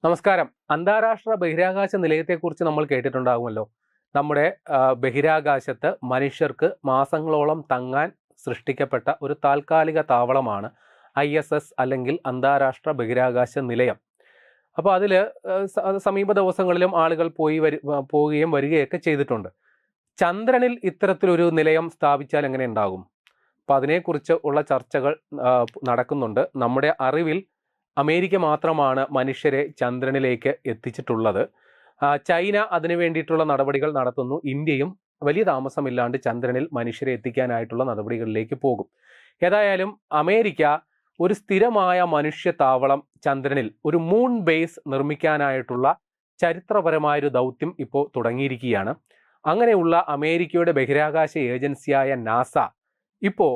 നമസ്കാരം. അന്താരാഷ്ട്ര ബഹിരാകാശ നിലയത്തെക്കുറിച്ച് നമ്മൾ കേട്ടിട്ടുണ്ടാകുമല്ലോ. നമ്മുടെ ബഹിരാകാശത്ത് മനുഷ്യർക്ക് മാസങ്ങളോളം തങ്ങാൻ സൃഷ്ടിക്കപ്പെട്ട ഒരു താൽക്കാലിക താവളമാണ് ISS അല്ലെങ്കിൽ അന്താരാഷ്ട്ര ബഹിരാകാശ നിലയം. അപ്പോൾ അതിൽ സമീപ ദിവസങ്ങളിലും ആളുകൾ പോവുകയും വരികയൊക്കെ ചെയ്തിട്ടുണ്ട്. ചന്ദ്രനിൽ ഇത്തരത്തിലൊരു നിലയം സ്ഥാപിച്ചാൽ എങ്ങനെ ഉണ്ടാകും? അപ്പോൾ അതിനെക്കുറിച്ച് ഉള്ള ചർച്ചകൾ നടക്കുന്നുണ്ട്. നമ്മുടെ അറിവിൽ അമേരിക്ക മാത്രമാണ് മനുഷ്യരെ ചന്ദ്രനിലേക്ക് എത്തിച്ചിട്ടുള്ളത്. ചൈന അതിനു വേണ്ടിയിട്ടുള്ള നടപടികൾ നടത്തുന്നു. ഇന്ത്യയും വലിയ താമസമില്ലാണ്ട് ചന്ദ്രനിൽ മനുഷ്യരെ എത്തിക്കാനായിട്ടുള്ള നടപടികളിലേക്ക് പോകും. ഏതായാലും അമേരിക്ക ഒരു സ്ഥിരമായ മനുഷ്യ താവളം ചന്ദ്രനിൽ, ഒരു മൂൺ ബേസ് നിർമ്മിക്കാനായിട്ടുള്ള ചരിത്രപരമായൊരു ദൗത്യം ഇപ്പോൾ തുടങ്ങിയിരിക്കുകയാണ്. അങ്ങനെയുള്ള അമേരിക്കയുടെ ബഹിരാകാശ ഏജൻസിയായ നാസ ഇപ്പോൾ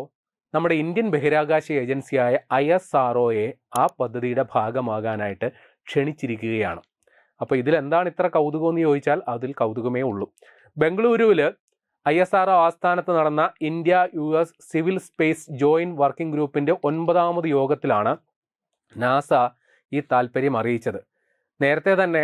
നമ്മുടെ ഇന്ത്യൻ ബഹിരാകാശ ഏജൻസിയായ ISROയെ ആ പദ്ധതിയുടെ ഭാഗമാകാനായിട്ട് ക്ഷണിച്ചിരിക്കുകയാണ്. അപ്പോൾ ഇതിലെന്താണ് ഇത്ര കൗതുകം എന്ന് ചോദിച്ചാൽ അതിൽ കൗതുകമേ ഉള്ളൂ. ബംഗളൂരുവിൽ ISRO ആസ്ഥാനത്ത് നടന്ന India US civil space joint working ഗ്രൂപ്പിൻ്റെ 9ാമത് യോഗത്തിലാണ് നാസ ഈ താല്പര്യം അറിയിച്ചത്. നേരത്തെ തന്നെ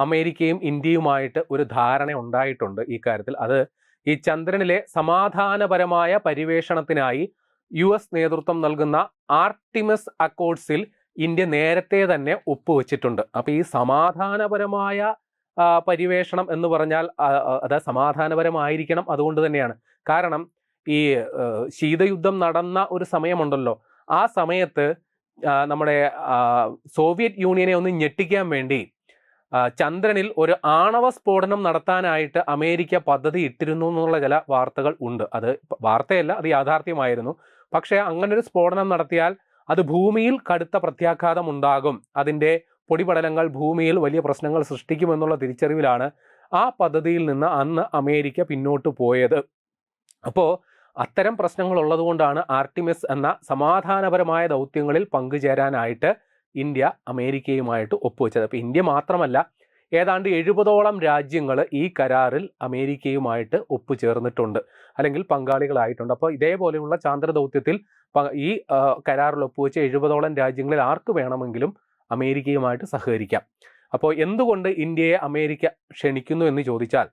അമേരിക്കയും ഇന്ത്യയുമായിട്ട് ഒരു ധാരണ ഉണ്ടായിട്ടുണ്ട് ഈ കാര്യത്തിൽ. അത് ഈ ചന്ദ്രനിലെ സമാധാനപരമായ പരിവേഷണത്തിനായി US നേതൃത്വം നൽകുന്ന ആർട്ടിമിസ് അക്കോർഡ്സിൽ ഇന്ത്യ നേരത്തെ തന്നെ ഒപ്പുവെച്ചിട്ടുണ്ട്. അപ്പോൾ ഈ സമാധാനപരമായ പരിവേഷണം എന്ന് പറഞ്ഞാൽ അത് സമാധാനപരമായിരിക്കണം. അതുകൊണ്ട് തന്നെയാണ്, കാരണം ഈ ശീതയുദ്ധം നടന്ന ഒരു സമയമുണ്ടല്ലോ, ആ സമയത്ത് നമ്മുടെ സോവിയറ്റ് യൂണിയനെ ഒന്ന് ഞെട്ടിക്കാൻ വേണ്ടി ചന്ദ്രനിൽ ഒരു ആണവ സ്ഫോടനം നടത്താനായിട്ട് അമേരിക്ക പദ്ധതി ഇട്ടിരുന്നു എന്നുള്ള ചില വാർത്തകൾ ഉണ്ട്. അത് വാർത്തയല്ല, അത് യാഥാർത്ഥ്യമായിരുന്നു. പക്ഷേ അങ്ങനൊരു സ്ഫോടനം നടത്തിയാൽ അത് ഭൂമിയിൽ കടുത്ത പ്രത്യാഘാതം ഉണ്ടാകും, അതിൻ്റെ പൊടിപടലങ്ങൾ ഭൂമിയിൽ വലിയ പ്രശ്നങ്ങൾ സൃഷ്ടിക്കുമെന്നുള്ള തിരിച്ചറിവിലാണ് ആ പദ്ധതിയിൽ നിന്ന് അന്ന് അമേരിക്ക പിന്നോട്ട് പോയത്. അപ്പോൾ അത്തരം പ്രശ്നങ്ങൾ ഉള്ളതുകൊണ്ടാണ് ആർട്ടിമിസ് എന്ന സമാധാനപരമായ ദൗത്യങ്ങളിൽ പങ്കുചേരാനായിട്ട് ഇന്ത്യ അമേരിക്കയുമായിട്ട് ഒപ്പുവെച്ചത്. അപ്പോൾ ഇന്ത്യ മാത്രമല്ല, ഏതാണ്ട് 70ഓളം രാജ്യങ്ങൾ ഈ കരാറിൽ അമേരിക്കയുമായിട്ട് ഒപ്പുചേർന്നിട്ടുണ്ട്, അല്ലെങ്കിൽ പങ്കാളികളായിട്ടുണ്ട്. അപ്പോൾ ഇതേപോലെയുള്ള ചാന്ദ്ര ദൗത്യത്തിൽ ഈ കരാറിൽ ഒപ്പുവെച്ച 70ഓളം രാജ്യങ്ങളിൽ ആർക്ക് വേണമെങ്കിലും അമേരിക്കയുമായിട്ട് സഹകരിക്കാം. അപ്പോൾ എന്തുകൊണ്ട് ഇന്ത്യയെ അമേരിക്ക ക്ഷണിക്കുന്നു എന്ന് ചോദിച്ചാൽ,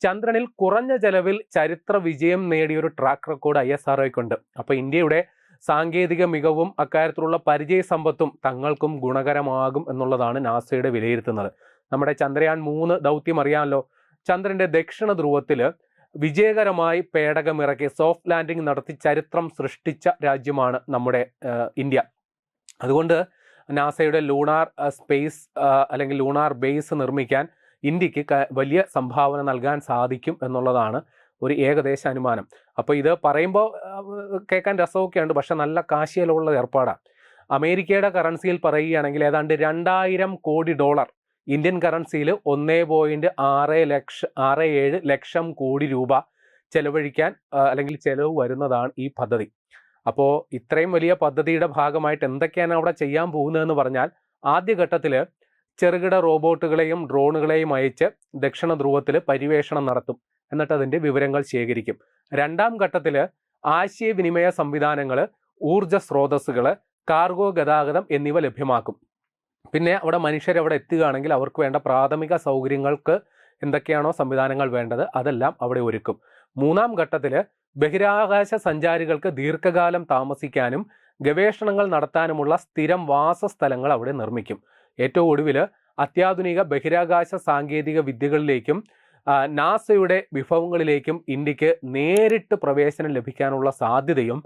ചന്ദ്രനിൽ കുറഞ്ഞ ചെലവിൽ ചരിത്ര വിജയം നേടിയൊരു ട്രാക്ക് റെക്കോർഡ് ISROയ്ക്കുണ്ട്. അപ്പോൾ ഇന്ത്യയുടെ സാങ്കേതിക മികവും അക്കാര്യത്തിലുള്ള പരിചയ സമ്പത്തും തങ്ങൾക്കും ഗുണകരമാകും എന്നുള്ളതാണ് നാസയുടെ വിലയിരുത്തുന്നത്. നമ്മുടെ ചന്ദ്രയാൻ 3 ദൗത്യം അറിയാമല്ലോ. ചന്ദ്രന്റെ ദക്ഷിണ ധ്രുവത്തിൽ വിജയകരമായി പേടകമിറക്കി സോഫ്റ്റ് ലാൻഡിംഗ് നടത്തി ചരിത്രം സൃഷ്ടിച്ച രാജ്യമാണ് നമ്മുടെ ഇന്ത്യ. അതുകൊണ്ട് നാസയുടെ ലൂണാർ സ്പേസ് അല്ലെങ്കിൽ ലൂണാർ ബേസ് നിർമ്മിക്കാൻ ഇന്ത്യക്ക് വലിയ സംഭാവന നൽകാൻ സാധിക്കും എന്നുള്ളതാണ് ഒരു ഏകദേശ അനുമാനം. അപ്പോൾ ഇത് പറയുമ്പോൾ കേൾക്കാൻ രസമൊക്കെയുണ്ട്, പക്ഷെ നല്ല കാശിയിലുള്ള ഏർപ്പാടാണ്. അമേരിക്കയുടെ കറൻസിയിൽ പറയുകയാണെങ്കിൽ ഏതാണ്ട് $2000 കോടി, ഇന്ത്യൻ കറൻസിയിൽ 1.67 ലക്ഷം കോടി രൂപ ചെലവഴിക്കാൻ അല്ലെങ്കിൽ ചെലവ് വരുന്നതാണ് ഈ പദ്ധതി. അപ്പോൾ ഇത്രയും വലിയ പദ്ധതിയുടെ ഭാഗമായിട്ട് എന്തൊക്കെയാണ് അവിടെ ചെയ്യാൻ പോകുന്നതെന്ന് പറഞ്ഞാൽ, ആദ്യഘട്ടത്തിൽ ചെറുകിട റോബോട്ടുകളെയും ഡ്രോണുകളെയും അയച്ച് ദക്ഷിണ ധ്രുവത്തിൽ പരിവേഷണം നടത്തും, എന്നിട്ട് അതിൻ്റെ വിവരങ്ങൾ ശേഖരിക്കും. 2ാം ഘട്ടത്തിൽ ആശയവിനിമയ സംവിധാനങ്ങൾ, ഊർജ സ്രോതസ്സുകൾ, കാർഗോ ഗതാഗതം എന്നിവ ലഭ്യമാക്കും. പിന്നെ അവിടെ മനുഷ്യരവിടെ എത്തുകയാണെങ്കിൽ അവർക്ക് വേണ്ട പ്രാഥമിക സൗകര്യങ്ങൾക്ക് എന്തൊക്കെയാണോ സംവിധാനങ്ങൾ വേണ്ടത് അതെല്ലാം അവിടെ ഒരുക്കും. 3ാം ഘട്ടത്തിൽ ബഹിരാകാശ സഞ്ചാരികൾക്ക് ദീർഘകാലം താമസിക്കാനും ഗവേഷണങ്ങൾ നടത്താനുമുള്ള സ്ഥിരം വാസസ്ഥലങ്ങൾ അവിടെ നിർമ്മിക്കും. ഏറ്റവും ഒടുവിൽ അത്യാധുനിക ബഹിരാകാശ സാങ്കേതിക വിദ്യകളിലേക്കും നാസയുടെ വിഭവങ്ങളിലേക്കും ഇന്ത്യക്ക് നേരിട്ട് പ്രവേശനം ലഭിക്കാനുള്ള സാധ്യതയും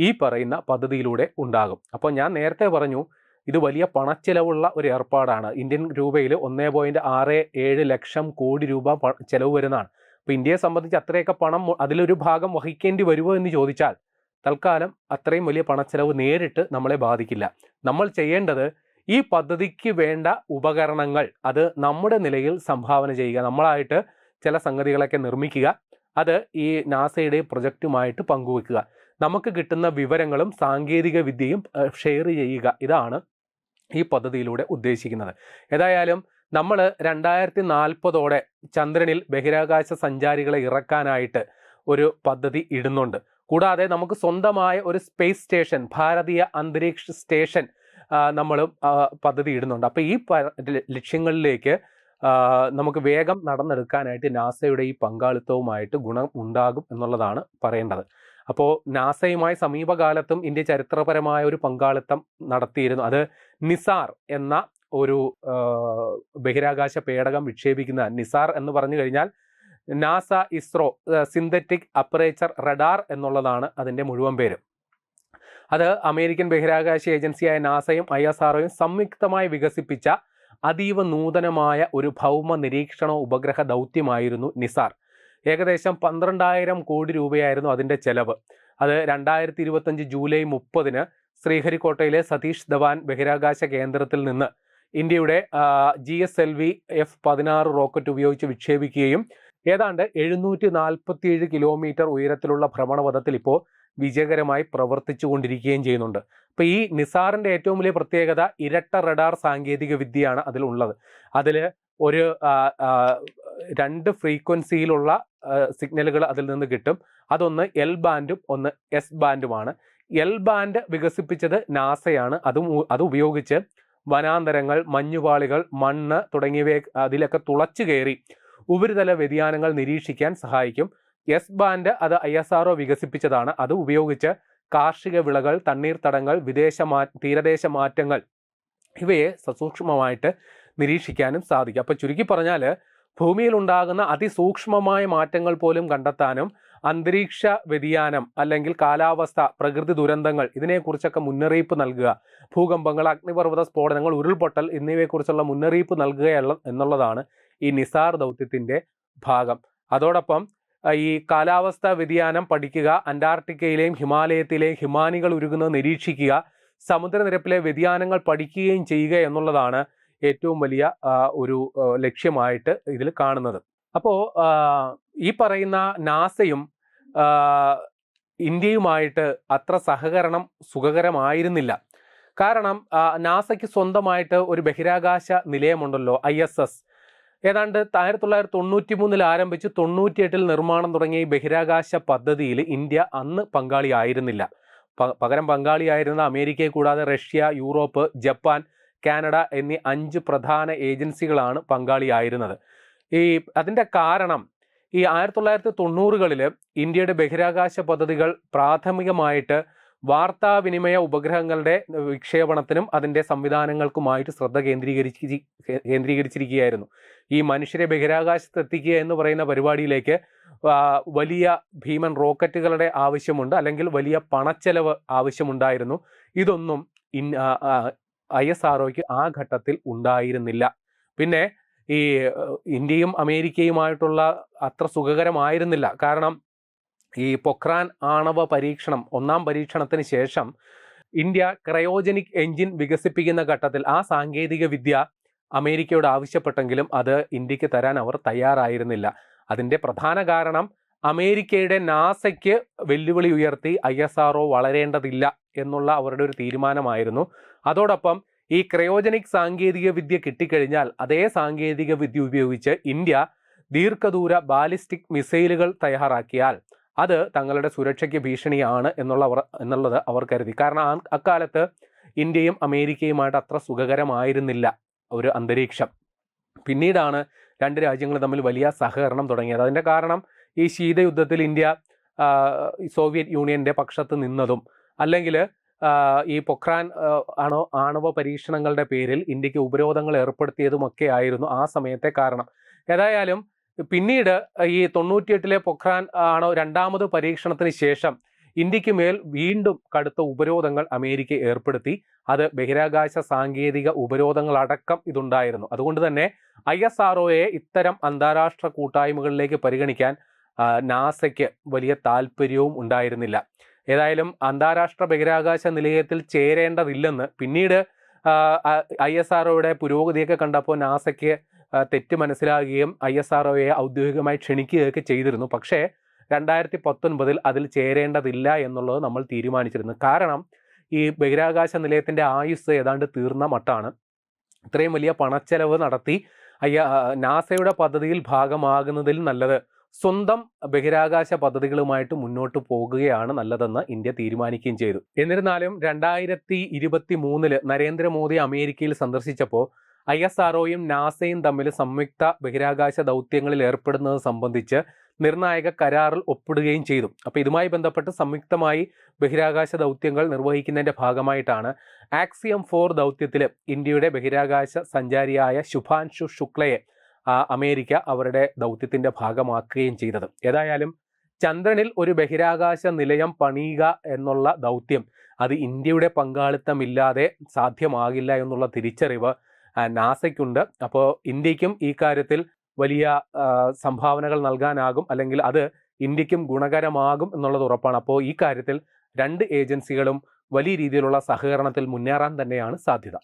ഈ പറയുന്ന പദ്ധതിയിലൂടെ ഉണ്ടാകും. അപ്പോൾ ഞാൻ നേരത്തെ പറഞ്ഞു, ഇത് വലിയ പണച്ചെലവുള്ള ഒരു ഏർപ്പാടാണ്. ഇന്ത്യൻ രൂപയിൽ 1.67 ലക്ഷം കോടി രൂപ ചെലവ് വരുന്നതാണ്. അപ്പോൾ ഇന്ത്യയെ സംബന്ധിച്ച് അത്രയൊക്കെ പണം അതിലൊരു ഭാഗം വഹിക്കേണ്ടി വരുമോ എന്ന് ചോദിച്ചാൽ, തൽക്കാലം അത്രയും വലിയ പണച്ചെലവ് നേരിട്ട് നമ്മളെ ബാധിക്കില്ല. നമ്മൾ ചെയ്യേണ്ടത് ഈ പദ്ധതിക്ക് വേണ്ട ഉപകരണങ്ങൾ അത് നമ്മുടെ നിലയിൽ സംഭാവന ചെയ്യുക, നമ്മളായിട്ട് ചില സംഗതികളൊക്കെ നിർമ്മിക്കുക, അത് ഈ നാസയുടെ പ്രൊജക്റ്റുമായിട്ട് പങ്കുവെക്കുക, നമുക്ക് കിട്ടുന്ന വിവരങ്ങളും സാങ്കേതിക വിദ്യയും ഷെയർ ചെയ്യുക. ഇതാണ് ഈ പദ്ധതിയിലൂടെ ഉദ്ദേശിക്കുന്നത്. ഏതായാലും നമ്മൾ 2040ഓടെ ചന്ദ്രനിൽ ബഹിരാകാശ സഞ്ചാരികളെ ഇറക്കാനായിട്ട് ഒരു പദ്ധതി ഇടുന്നുണ്ട്. കൂടാതെ നമുക്ക് സ്വന്തമായ ഒരു സ്പേസ് സ്റ്റേഷൻ, ഭാരതീയ അന്തരീക്ഷ സ്റ്റേഷൻ നമ്മൾ പദ്ധതി ഇടുന്നുണ്ട്. അപ്പോൾ ഈ ലക്ഷ്യങ്ങളിലേക്ക് നമുക്ക് വേഗം നടന്നെടുക്കാനായിട്ട് നാസയുടെ ഈ പങ്കാളിത്തവുമായിട്ട് ഗുണം ഉണ്ടാകും എന്നുള്ളതാണ് പറയേണ്ടത്. അപ്പോൾ നാസയുമായി സമീപകാലത്തും ഇന്ത്യ ചരിത്രപരമായ ഒരു പങ്കാളിത്തം നടത്തിയിരുന്നു. അത് നിസാർ എന്ന ഒരു ബഹിരാകാശ പേടകം വിക്ഷേപിക്കുന്ന, നിസാർ എന്ന് പറഞ്ഞു കഴിഞ്ഞാൽ NASA ISRO synthetic aperture radar എന്നുള്ളതാണ് അതിൻ്റെ മുഴുവൻ പേര്. അത് അമേരിക്കൻ ബഹിരാകാശ ഏജൻസിയായ നാസയും ISROയും സംയുക്തമായി വികസിപ്പിച്ച അതീവ നൂതനമായ ഒരു ഭൗമ നിരീക്ഷണ ഉപഗ്രഹ ദൗത്യമായിരുന്നു നിസാർ. ഏകദേശം 12,000 കോടി രൂപയായിരുന്നു അതിൻ്റെ ചെലവ്. അത് 2025 ജൂലൈ 30 ശ്രീഹരിക്കോട്ടയിലെ സതീഷ് ധവാൻ ബഹിരാകാശ കേന്ദ്രത്തിൽ നിന്ന് ഇന്ത്യയുടെ GSLV F-16 റോക്കറ്റ് ഉപയോഗിച്ച് വിക്ഷേപിക്കുകയും ഏതാണ്ട് 747 കിലോമീറ്റർ ഉയരത്തിലുള്ള ഭ്രമണപഥത്തിൽ ഇപ്പോൾ വിജയകരമായി പ്രവർത്തിച്ചു കൊണ്ടിരിക്കുകയും ചെയ്യുന്നുണ്ട്. അപ്പോൾ ഈ നിസാറിൻ്റെ ഏറ്റവും വലിയ പ്രത്യേകത ഇരട്ട റഡാർ സാങ്കേതിക വിദ്യയാണ് അതിലുള്ളത്. അതിൽ ഒരു 2 ഫ്രീക്വൻസിയിലുള്ള സിഗ്നലുകൾ അതിൽ നിന്ന് കിട്ടും. അതൊന്ന് L ബാൻഡും ഒന്ന് S ബാൻഡുമാണ്. L ബാൻഡ് വികസിപ്പിച്ചത് നാസയാണ്. അത് ഉപയോഗിച്ച് വനാന്തരങ്ങൾ, മഞ്ഞുപാളികൾ, മണ്ണ് തുടങ്ങിയവയെ അതിലൊക്കെ തുളച്ചു കയറി ഉപരിതല വ്യതിയാനങ്ങൾ നിരീക്ഷിക്കാൻ സഹായിക്കും. S ബാൻഡ് അത് ISRO വികസിപ്പിച്ചതാണ്. അത് ഉപയോഗിച്ച് കാർഷിക വിളകൾ, തണ്ണീർത്തടങ്ങൾ, തീരദേശ മാറ്റങ്ങൾ ഇവയെ സസൂക്ഷ്മമായിട്ട് നിരീക്ഷിക്കാനും സാധിക്കും. അപ്പോൾ ചുരുക്കി പറഞ്ഞാൽ ഭൂമിയിൽ ഉണ്ടാകുന്ന അതിസൂക്ഷ്മമായ മാറ്റങ്ങൾ പോലും കണ്ടെത്താനും അന്തരീക്ഷ വ്യതിയാനം അല്ലെങ്കിൽ കാലാവസ്ഥ, പ്രകൃതി ദുരന്തങ്ങൾ ഇതിനെക്കുറിച്ചൊക്കെ മുന്നറിയിപ്പ് നൽകുക, ഭൂകമ്പങ്ങൾ, അഗ്നിപർവ്വത സ്ഫോടനങ്ങൾ, ഉരുൾപൊട്ടൽ എന്നിവയെക്കുറിച്ചുള്ള മുന്നറിയിപ്പ് നൽകുക എന്നുള്ളതാണ് ഈ നിസാർ ദൗത്യത്തിൻ്റെ ഭാഗം. അതോടൊപ്പം ഈ കാലാവസ്ഥ വ്യതിയാനം പഠിക്കുക, അന്റാർട്ടിക്കയിലെയും ഹിമാലയത്തിലെയും ഹിമാനികൾ ഉരുകുന്നത് നിരീക്ഷിക്കുക, സമുദ്രനിരപ്പിലെ വ്യതിയാനങ്ങൾ പഠിക്കുകയും ചെയ്യുക എന്നുള്ളതാണ് ഏറ്റവും വലിയ ഒരു ലക്ഷ്യമായിട്ട് ഇതിൽ കാണുന്നത്. അപ്പോൾ ഈ പറയുന്ന നാസയും ഇന്ത്യയുമായിട്ട് അത്ര സഹകരണം സുഖകരമായിരുന്നില്ല. കാരണം നാസയ്ക്ക് സ്വന്തമായിട്ട് ഒരു ബഹിരാകാശ നിലയമുണ്ടല്ലോ, ISS. ഏതാണ്ട് 1993 ആരംഭിച്ച് 98 നിർമ്മാണം തുടങ്ങിയ ഈ ബഹിരാകാശ പദ്ധതിയിൽ ഇന്ത്യ അന്ന് പങ്കാളിയായിരുന്നില്ല. പകരം പങ്കാളിയായിരുന്ന അമേരിക്കയെ കൂടാതെ റഷ്യ, യൂറോപ്പ്, ജപ്പാൻ, കാനഡ എന്നീ 5 പ്രധാന ഏജൻസികളാണ് പങ്കാളിയായിരുന്നത്. അതിൻ്റെ കാരണം ഈ 1990കളിൽ ഇന്ത്യയുടെ ബഹിരാകാശ പദ്ധതികൾ പ്രാഥമികമായിട്ട് വാർത്താവിനിമയ ഉപഗ്രഹങ്ങളുടെ വിക്ഷേപണത്തിനും അതിൻ്റെ സംവിധാനങ്ങൾക്കുമായിട്ട് ശ്രദ്ധ കേന്ദ്രീകരിച്ചിരിക്കുകയായിരുന്നു. ഈ മനുഷ്യരെ ബഹിരാകാശത്ത് എത്തിക്കുക എന്ന് പറയുന്ന പരിപാടിയിലേക്ക് വലിയ ഭീമൻ റോക്കറ്റുകളുടെ ആവശ്യമുണ്ട്, അല്ലെങ്കിൽ വലിയ പണച്ചെലവ് ആവശ്യമുണ്ടായിരുന്നു. ഇതൊന്നും ISROയ്ക്ക് ആ ഘട്ടത്തിൽ ഉണ്ടായിരുന്നില്ല. പിന്നെ ഈ ഇന്ത്യയും അമേരിക്കയുമായിട്ടുള്ള അത്ര സുഖകരമായിരുന്നില്ല. കാരണം ഈ പൊഖ്രാൻ ആണവ പരീക്ഷണം, 1ാം പരീക്ഷണത്തിന് ശേഷം ഇന്ത്യ ക്രയോജനിക് എഞ്ചിൻ വികസിപ്പിക്കുന്ന ഘട്ടത്തിൽ ആ സാങ്കേതിക വിദ്യ അമേരിക്കയോട് ആവശ്യപ്പെട്ടെങ്കിലും അത് ഇന്ത്യക്ക് തരാൻ അവർ തയ്യാറായിരുന്നില്ല. അതിൻ്റെ പ്രധാന കാരണം അമേരിക്കയുടെ നാസയ്ക്ക് വെല്ലുവിളി ഉയർത്തി ISRO വളരേണ്ടതില്ല എന്നുള്ള അവരുടെ ഒരു തീരുമാനമായിരുന്നു. അതോടൊപ്പം ഈ ക്രയോജനിക് സാങ്കേതിക വിദ്യ കിട്ടിക്കഴിഞ്ഞാൽ അതേ സാങ്കേതിക വിദ്യ ഉപയോഗിച്ച് ഇന്ത്യ ദീർഘദൂര ബാലിസ്റ്റിക് മിസൈലുകൾ തയ്യാറാക്കിയാൽ അത് തങ്ങളുടെ സുരക്ഷയ്ക്ക് ഭീഷണിയാണ് എന്നുള്ളത് അവർ കരുതി. കാരണം അക്കാലത്ത് ഇന്ത്യയും അമേരിക്കയുമായിട്ട് അത്ര സുഖകരമായിരുന്നില്ല ഒരു അന്തരീക്ഷം. പിന്നീടാണ് 2 രാജ്യങ്ങൾ തമ്മിൽ വലിയ സഹകരണം തുടങ്ങിയത്. അതിൻ്റെ കാരണം ഈ ശീതയുദ്ധത്തിൽ ഇന്ത്യ സോവിയറ്റ് യൂണിയൻ്റെ പക്ഷത്ത് നിന്നതും, അല്ലെങ്കിൽ ഈ പൊഖ്രാൻ ആണവ പരീക്ഷണങ്ങളുടെ പേരിൽ ഇന്ത്യക്ക് ഉപരോധങ്ങൾ ഏർപ്പെടുത്തിയതുമൊക്കെ ആയിരുന്നു ആ സമയത്തെ കാരണം. ഏതായാലും പിന്നീട് ഈ 98 പൊഖ്രാൻ 2ാമത് പരീക്ഷണത്തിന് ശേഷം ഇന്ത്യക്ക് മേൽ വീണ്ടും കടുത്ത ഉപരോധങ്ങൾ അമേരിക്ക ഏർപ്പെടുത്തി. അത് ബഹിരാകാശ സാങ്കേതിക ഉപരോധങ്ങളടക്കം ഇതുണ്ടായിരുന്നു. അതുകൊണ്ട് തന്നെ ISROയെ ഇത്തരം അന്താരാഷ്ട്ര കൂട്ടായ്മകളിലേക്ക് പരിഗണിക്കാൻ നാസയ്ക്ക് വലിയ താല്പര്യവും ഉണ്ടായിരുന്നില്ല. ഏതായാലും അന്താരാഷ്ട്ര ബഹിരാകാശ നിലയത്തിൽ ചേരേണ്ടതില്ലെന്ന് പിന്നീട് ISROയുടെ പുരോഗതിയൊക്കെ കണ്ടപ്പോൾ നാസയ്ക്ക് തെറ്റ് മനസ്സിലാകുകയും ISROയെ ഔദ്യോഗികമായി ക്ഷണിക്കുകയൊക്കെ ചെയ്തിരുന്നു. പക്ഷേ 2019 അതിൽ ചേരേണ്ടതില്ല എന്നുള്ളത് നമ്മൾ തീരുമാനിച്ചിരുന്നു. കാരണം ഈ ബഹിരാകാശ നിലയത്തിൻ്റെ ആയുസ് ഏതാണ്ട് തീർന്ന മട്ടാണ്. ഇത്രയും വലിയ പണച്ചെലവ് നടത്തി നാസയുടെ പദ്ധതിയിൽ ഭാഗമാകുന്നതിൽ നല്ലത് സ്വന്തം ബഹിരാകാശ പദ്ധതികളുമായിട്ട് മുന്നോട്ട് പോകുകയാണ് നല്ലതെന്ന് ഇന്ത്യ തീരുമാനിക്കുകയും ചെയ്തു. എന്നിരുന്നാലും 2023 നരേന്ദ്രമോദി അമേരിക്കയിൽ സന്ദർശിച്ചപ്പോൾ ISROയും നാസയും തമ്മിൽ സംയുക്ത ബഹിരാകാശ ദൗത്യങ്ങളിൽ ഏർപ്പെടുന്നത് സംബന്ധിച്ച് നിർണായക കരാറിൽ ഒപ്പിടുകയും ചെയ്തു. അപ്പോൾ ഇതുമായി ബന്ധപ്പെട്ട് സംയുക്തമായി ബഹിരാകാശ ദൗത്യങ്ങൾ നിർവഹിക്കുന്നതിൻ്റെ ഭാഗമായിട്ടാണ് ആക്സിയം 4 ദൗത്യത്തിൽ ഇന്ത്യയുടെ ബഹിരാകാശ സഞ്ചാരിയായ ശുഭാൻഷു ശുക്ലയെ അമേരിക്ക അവരുടെ ദൗത്യത്തിൻ്റെ ഭാഗമാക്കുകയും ചെയ്തത്. ഏതായാലും ചന്ദ്രനിൽ ഒരു ബഹിരാകാശ നിലയം പണിയുക എന്നുള്ള ദൗത്യം അത് ഇന്ത്യയുടെ പങ്കാളിത്തമില്ലാതെ സാധ്യമാകില്ല എന്നുള്ള തിരിച്ചറിവ് നാസയ്ക്കുണ്ട്. അപ്പോൾ ഇന്ത്യക്കും ഈ കാര്യത്തിൽ വലിയ സംഭാവനകൾ നൽകാനാകും, അല്ലെങ്കിൽ അത് ഇന്ത്യക്കും ഗുണകരമാകും എന്നുള്ളത് ഉറപ്പാണ്. അപ്പോൾ ഈ കാര്യത്തിൽ രണ്ട് ഏജൻസികളും വലിയ രീതിയിലുള്ള സഹകരണത്തിൽ മുന്നേറാൻ തന്നെയാണ് സാധ്യത.